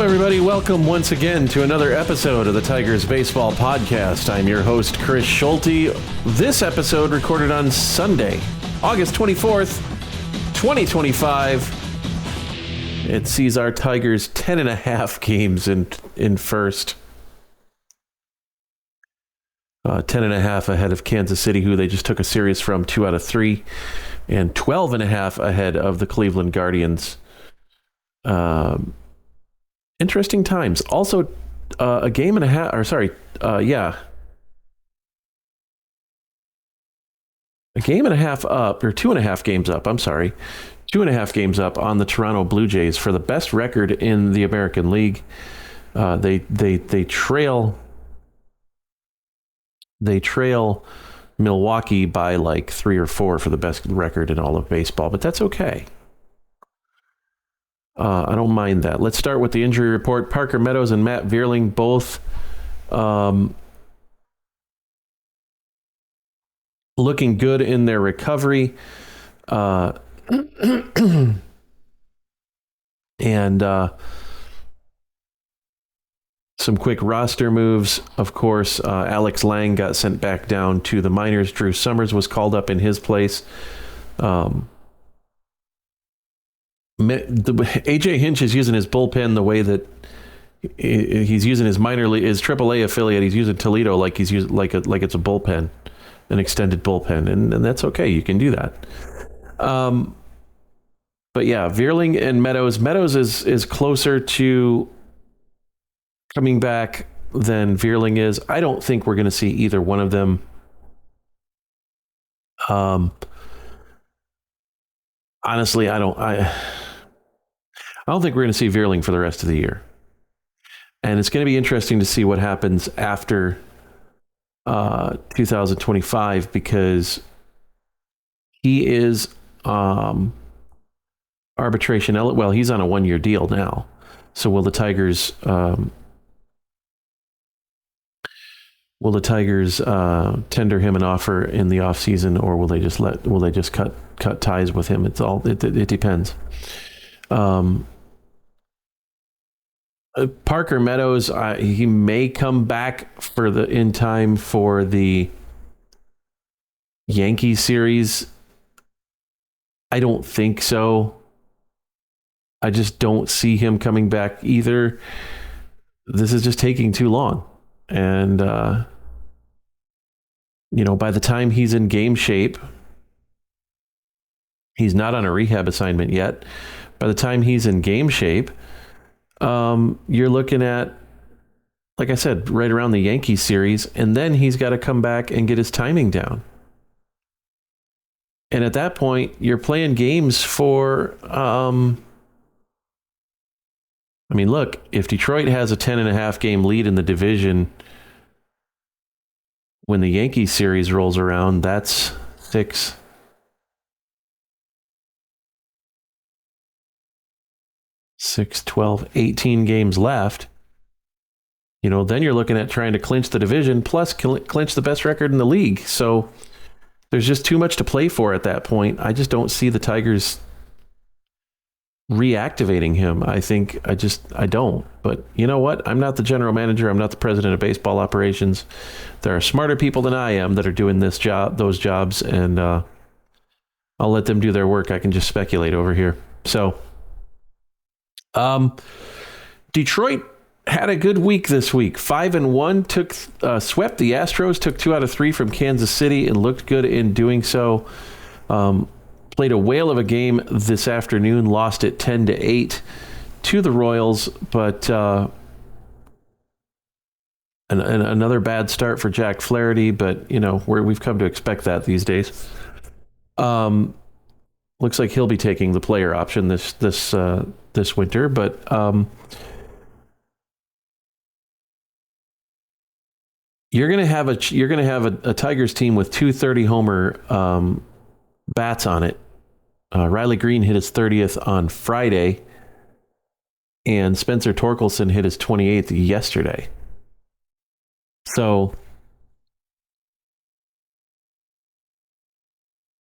everybody. Welcome once again to another episode of the Tigers Baseball Podcast. I'm your host, Chris Schulte. This episode recorded on Sunday, August 24th, 2025. It sees our Tigers 10.5 games in first. 10.5 ahead of Kansas City, who they just took a series from 2 out of 3, and 12.5 ahead of the Cleveland Guardians. Interesting times. Also, a game and a half, a game and a half up, or 2.5 games up. I'm sorry, 2.5 games up on the Toronto Blue Jays for the best record in the American League. They trail Milwaukee by like 3 or 4 for the best record in all of baseball, but that's okay. I don't mind that. Let's start with the injury report. Parker Meadows and Matt Vierling both looking good in their recovery. And some quick roster moves. Of course, Alex Lang got sent back down to the minors. Drew Summers was called up in his place. AJ Hinch is using his bullpen the way that he's using his his AAA affiliate. He's using Toledo like he's using like it's a bullpen, an extended bullpen, and that's okay. You can do that. But yeah, Vierling and Meadows. Meadows is closer to coming back than Vierling is. I don't think we're going to see either one of them. Honestly, I don't think we're going to see Vierling for the rest of the year. And it's going to be interesting to see what happens after 2025, because he is arbitration. Well, he's on a 1-year deal now. So will the Tigers tender him an offer in the offseason, or will they just cut ties with him? It depends. Parker Meadows, he may come back in time for the Yankees series. I don't think so. I just don't see him coming back either. This is just taking too long. And, by the time he's in game shape, he's not on a rehab assignment yet. By the time he's in game shape, you're looking at, like I said, right around the Yankees series, and then he's got to come back and get his timing down. And at that point, you're playing games for, look, if Detroit has a 10.5 game lead in the division when the Yankees series rolls around, that's 6, 12, 18 games left. Then you're looking at trying to clinch the division plus clinch the best record in the league. So there's just too much to play for at that point. I just don't see the Tigers reactivating him. I don't. But you know what? I'm not the general manager. I'm not the president of baseball operations. There are smarter people than I am that are doing those jobs, and I'll let them do their work. I can just speculate over here. So, Detroit had a good week this week. 5-1, swept the Astros, took 2 out of 3 from Kansas City, and looked good in doing so. Played a whale of a game this afternoon, lost it 10-8 to the Royals, but another bad start for Jack Flaherty, but we've come to expect that these days. Looks like he'll be taking the player option this winter, but you're going to have a Tigers team with 230 homer bats on it. Riley Green hit his 30th on Friday, and Spencer Torkelson hit his 28th yesterday. So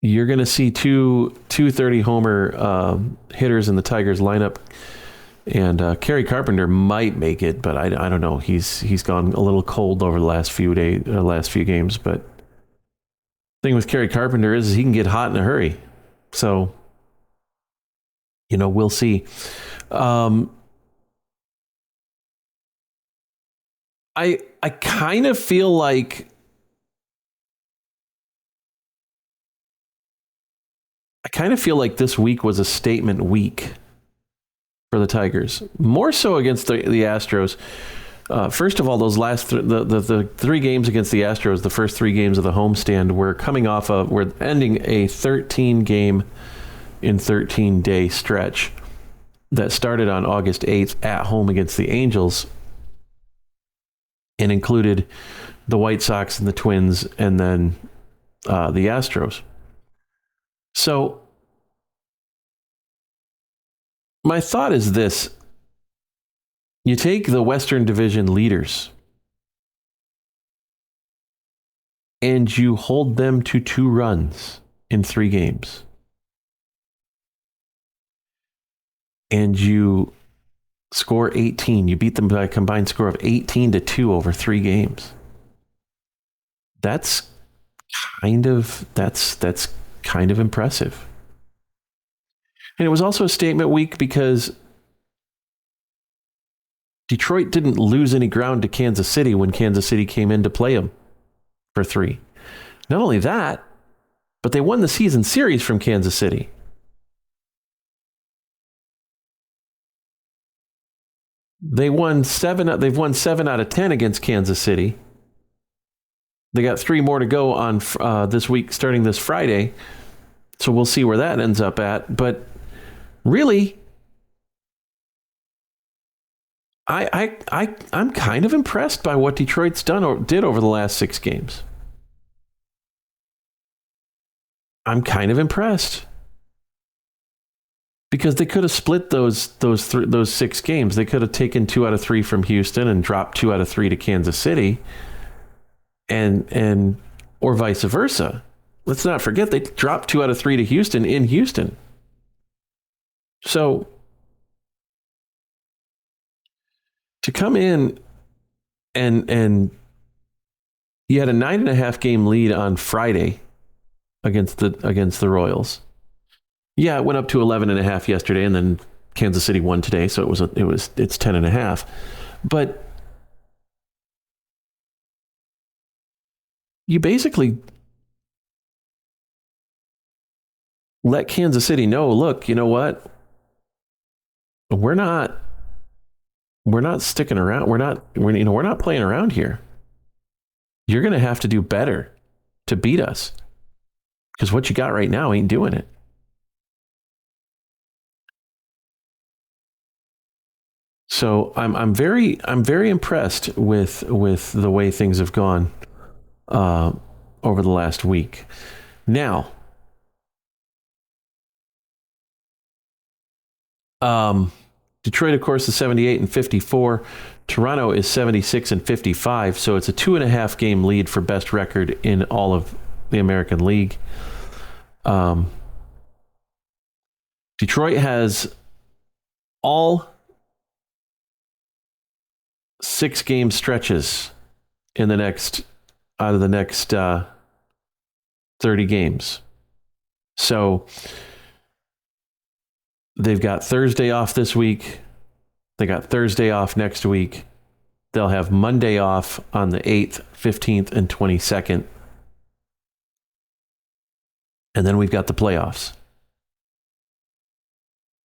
you're going to see two 30 homer hitters in the Tigers lineup And Kerry Carpenter might make it, but I don't know. He's gone a little cold over the last few games. But the thing with Kerry Carpenter is he can get hot in a hurry. So, we'll see. I kind of feel like this week was a statement week for the Tigers, more so against the Astros. First of all, those last the 3 games against the Astros, the first 3 games of the homestand, we're ending a 13-game in 13-day stretch that started on August 8th at home against the Angels and included the White Sox and the Twins and then the Astros. So my thought is this. You take the Western Division leaders and you hold them to 2 runs in 3 games. And you score 18. You beat them by a combined score of 18-2 over 3 games. That's kind of impressive. And it was also a statement week because Detroit didn't lose any ground to Kansas City when Kansas City came in to play them for 3. Not only that, but they won the season series from Kansas City. They've won 7 out of 10 against Kansas City. They got 3 more to go on this week, starting this Friday. So we'll see where that ends up at. But really, I'm kind of impressed by what Detroit's did over the last 6 games. I'm kind of impressed. Because they could have split those 6 games. They could have taken 2 out of 3 from Houston and dropped 2 out of 3 to Kansas City, and or vice versa. Let's not forget they dropped 2 out of 3 to Houston in Houston. So to come in and you had a 9.5 game lead on Friday against the Royals. Yeah, it went up to 11.5 yesterday, and then Kansas City won today, so it's 10.5. But you basically let Kansas City know, look, you know what? We're not sticking around. We're not playing around here. You're going to have to do better to beat us, because what you got right now ain't doing it. So I'm very impressed with the way things have gone over the last week. Now, Detroit, of course, is 78-54. Toronto is 76-55. So it's a 2.5 game lead for best record in all of the American League. Detroit has all 6 game stretches out of the next 30 games. So they've got Thursday off this week. They got Thursday off next week. They'll have Monday off on the 8th, 15th, and 22nd. And then we've got the playoffs.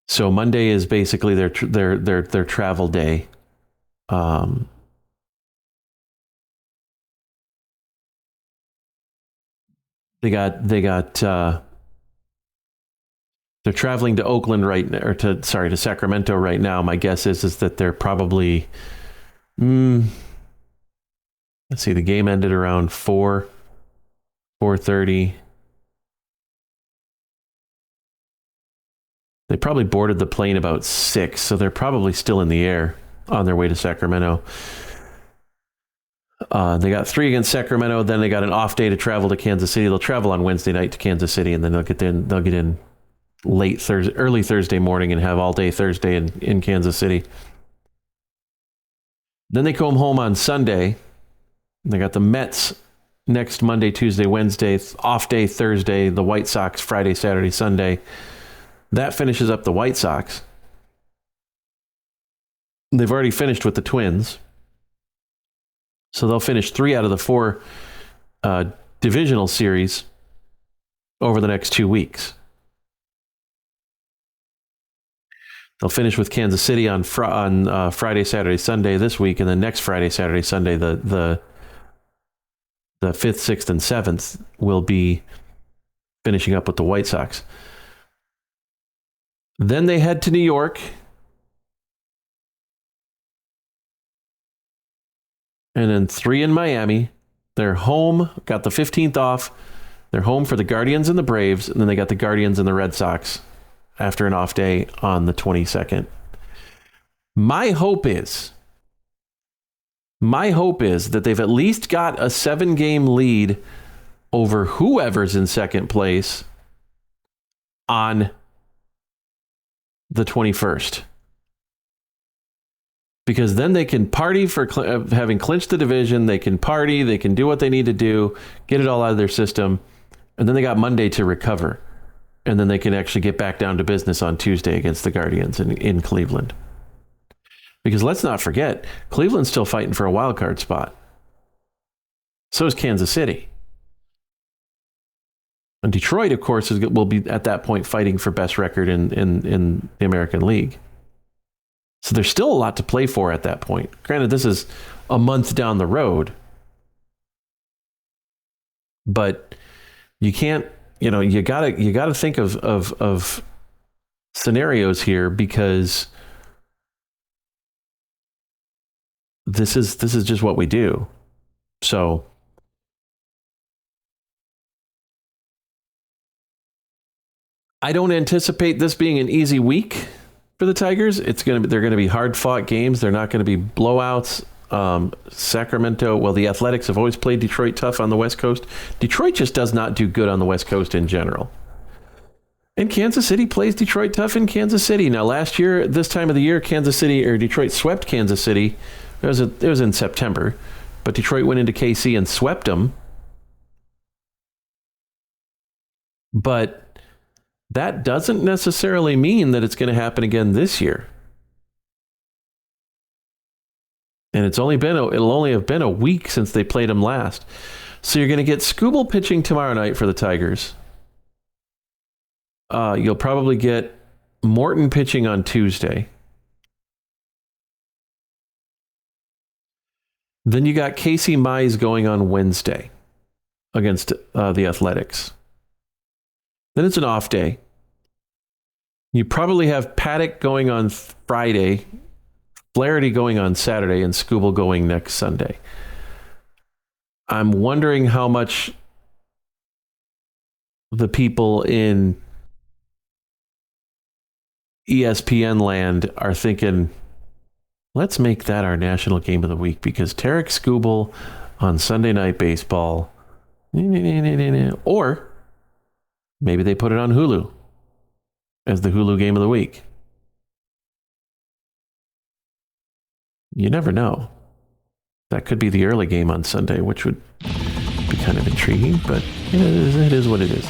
So Monday is basically their travel day. They're traveling to Oakland to Sacramento right now. My guess is that they're probably, let's see, the game ended around 4:30. They probably boarded the plane about 6, so they're probably still in the air on their way to Sacramento. They got 3 against Sacramento. Then they got an off day to travel to Kansas City. They'll travel on Wednesday night to Kansas City, and then they'll get in early Thursday morning and have all day Thursday in Kansas City. Then they come home on Sunday. They got the Mets next Monday, Tuesday, Wednesday, off day Thursday, the White Sox Friday, Saturday, Sunday. That finishes up the White Sox. They've already finished with the Twins. So they'll finish 3 out of the 4 divisional series over the next 2 weeks. They'll finish with Kansas City on Friday, Saturday, Sunday this week, and then next Friday, Saturday, Sunday, the 5th, 6th, and 7th will be finishing up with the White Sox. Then they head to New York. And then 3 in Miami. They're home, got the 15th off. They're home for the Guardians and the Braves, and then they got the Guardians and the Red Sox after an off day on the 22nd. My hope is that they've at least got a 7-game lead over whoever's in second place on the 21st. Because then they can party for having clinched the division. They can party. They can do what they need to do, get it all out of their system. And then they got Monday to recover. And then they can actually get back down to business on Tuesday against the Guardians in Cleveland. Because let's not forget, Cleveland's still fighting for a wild card spot. So is Kansas City. And Detroit, of course, will be at that point fighting for best record in the American League. So there's still a lot to play for at that point. Granted, this is a month down the road. But you can't, you gotta think of scenarios here, because this is just what we do. So I don't anticipate this being an easy week for the Tigers. They're going to be hard fought games. They're not going to be blowouts. Sacramento, well, the Athletics have always played Detroit tough on the West Coast. Detroit just does not do good on the West Coast in general. And Kansas City plays Detroit tough in Kansas City. Now, last year, this time of the year, Detroit swept Kansas City. It was in September, but Detroit went into KC and swept them. But that doesn't necessarily mean that it's going to happen again this year. And it'll only have been a week since they played them last. So you're going to get Skubal pitching tomorrow night for the Tigers. You'll probably get Morton pitching on Tuesday. Then you got Casey Mize going on Wednesday against the Athletics. Then it's an off day. You probably have Paddock going on Friday, Flaherty going on Saturday, and Skubal going next Sunday. I'm wondering how much the people in ESPN land are thinking, let's make that our national game of the week, because Tarik Skubal on Sunday Night Baseball, or maybe they put it on Hulu as the Hulu game of the week. You never know. That could be the early game on Sunday, which would be kind of intriguing, but it is what it is.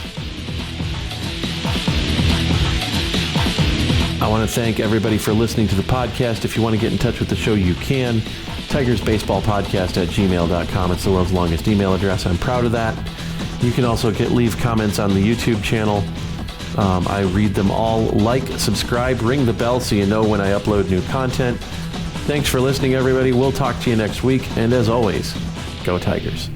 I want to thank everybody for listening to the podcast. If you want to get in touch with the show, you can. TigersBaseballPodcast@gmail.com. It's the world's longest email address. I'm proud of that. You can also leave comments on the YouTube channel. I read them all. Like, subscribe, ring the bell so you know when I upload new content. Thanks for listening, everybody. We'll talk to you next week. And as always, go Tigers.